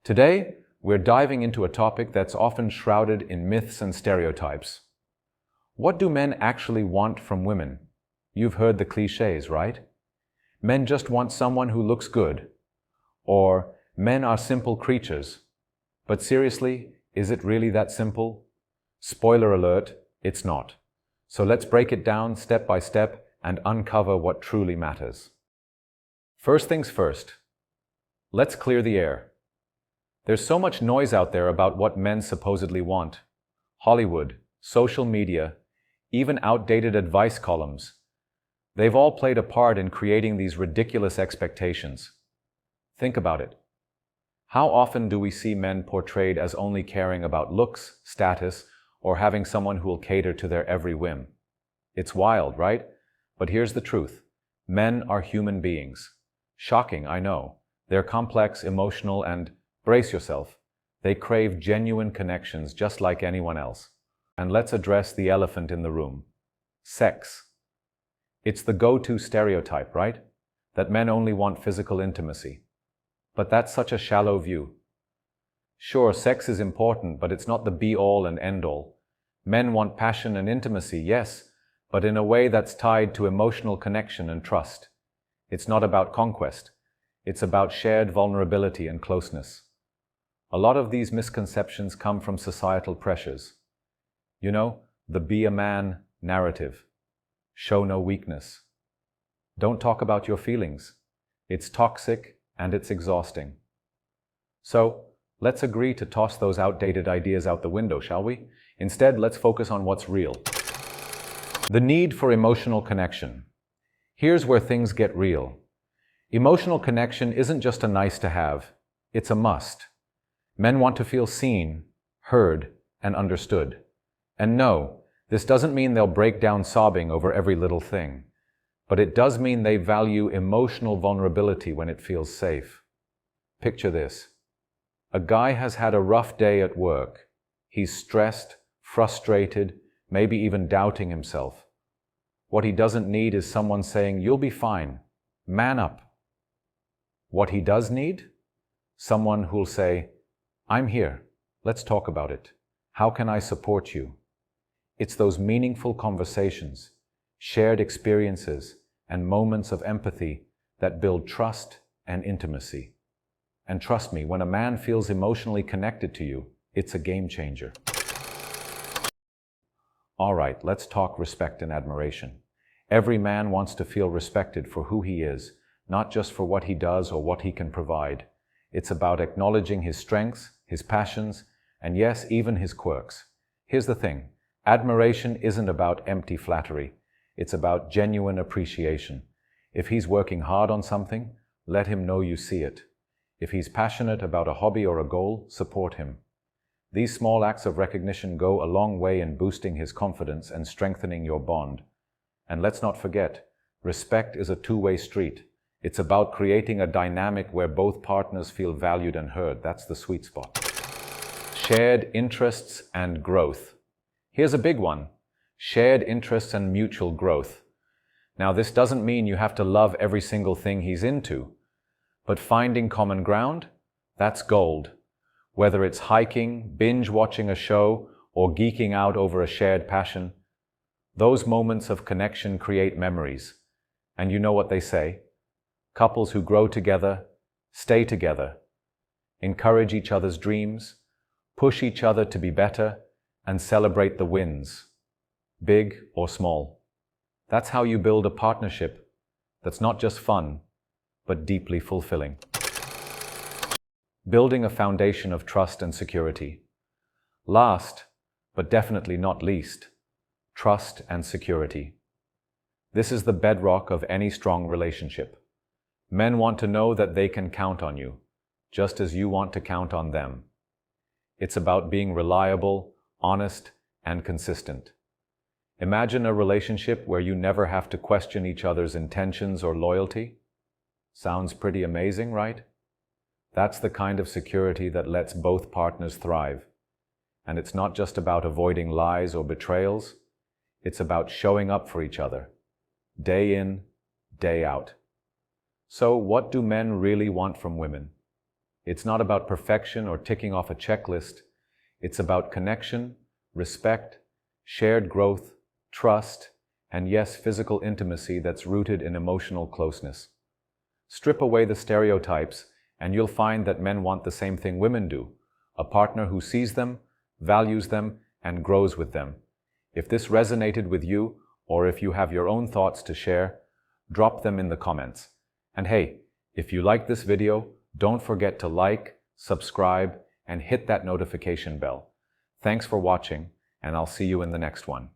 Today, we're diving into a topic that's often shrouded in myths and stereotypes. What do men actually want from women? You've heard the cliches, right? Men just want someone who looks good. Or, men are simple creatures. But seriously, is it really that simple? Spoiler alert, it's not. So let's break it down step by step and uncover what truly matters. First things first, let's clear the air. There's so much noise out there about what men supposedly want. Hollywood, social media, even outdated advice columns. They've all played a part in creating these ridiculous expectations. Think about it. How often do we see men portrayed as only caring about looks, status, or having someone who will cater to their every whim? It's wild, right? But here's the truth. Men are human beings. Shocking, I know. They're complex, emotional, and, brace yourself, they crave genuine connections just like anyone else. And let's address the elephant in the room. Sex. It's the go-to stereotype, right? That men only want physical intimacy. But that's such a shallow view. Sure, sex is important, but it's not the be-all and end-all. Men want passion and intimacy, yes, but in a way that's tied to emotional connection and trust. It's not about conquest. It's about shared vulnerability and closeness. A lot of these misconceptions come from societal pressures. You know, the be a man narrative. Show no weakness. Don't talk about your feelings. It's toxic and it's exhausting. So, let's agree to toss those outdated ideas out the window, shall we? Instead, let's focus on what's real. The need for emotional connection. Here's where things get real. Emotional connection isn't just a nice to have, it's a must. Men want to feel seen, heard, and understood. And no, this doesn't mean they'll break down sobbing over every little thing. But it does mean they value emotional vulnerability when it feels safe. Picture this. A guy has had a rough day at work. He's stressed, frustrated, maybe even doubting himself. What he doesn't need is someone saying, "You'll be fine. Man up." What he does need? Someone who'll say, "I'm here. Let's talk about it. How can I support you?" It's those meaningful conversations, shared experiences, and moments of empathy that build trust and intimacy. And trust me, when a man feels emotionally connected to you, it's a game changer. All right, let's talk respect and admiration. Every man wants to feel respected for who he is, not just for what he does or what he can provide. It's about acknowledging his strengths, his passions, and yes, even his quirks. Here's the thing. Admiration isn't about empty flattery. It's about genuine appreciation. If he's working hard on something, let him know you see it. If he's passionate about a hobby or a goal, support him. These small acts of recognition go a long way in boosting his confidence and strengthening your bond. And let's not forget, respect is a two-way street. It's about creating a dynamic where both partners feel valued and heard. That's the sweet spot. Shared interests and growth. Here's a big one. Shared interests and mutual growth. Now, this doesn't mean you have to love every single thing he's into, but finding common ground, that's gold. Whether it's hiking, binge watching a show, or geeking out over a shared passion, those moments of connection create memories. And you know what they say? Couples who grow together, stay together, encourage each other's dreams, push each other to be better, and celebrate the wins, big or small. That's how you build a partnership that's not just fun, but deeply fulfilling. Building a foundation of trust and security. Last, but definitely not least, trust and security. This is the bedrock of any strong relationship. Men want to know that they can count on you, just as you want to count on them. It's about being reliable, honest, and consistent. Imagine a relationship where you never have to question each other's intentions or loyalty. Sounds pretty amazing, right? That's the kind of security that lets both partners thrive. And it's not just about avoiding lies or betrayals. It's about showing up for each other, day in, day out. So what do men really want from women? It's not about perfection or ticking off a checklist. It's about connection, respect, shared growth, trust, and yes, physical intimacy that's rooted in emotional closeness. Strip away the stereotypes, and you'll find that men want the same thing women do: a partner who sees them, values them, and grows with them. If this resonated with you, or if you have your own thoughts to share, drop them in the comments. And hey, if you like this video, don't forget to like, subscribe, and hit that notification bell. Thanks for watching, and I'll see you in the next one.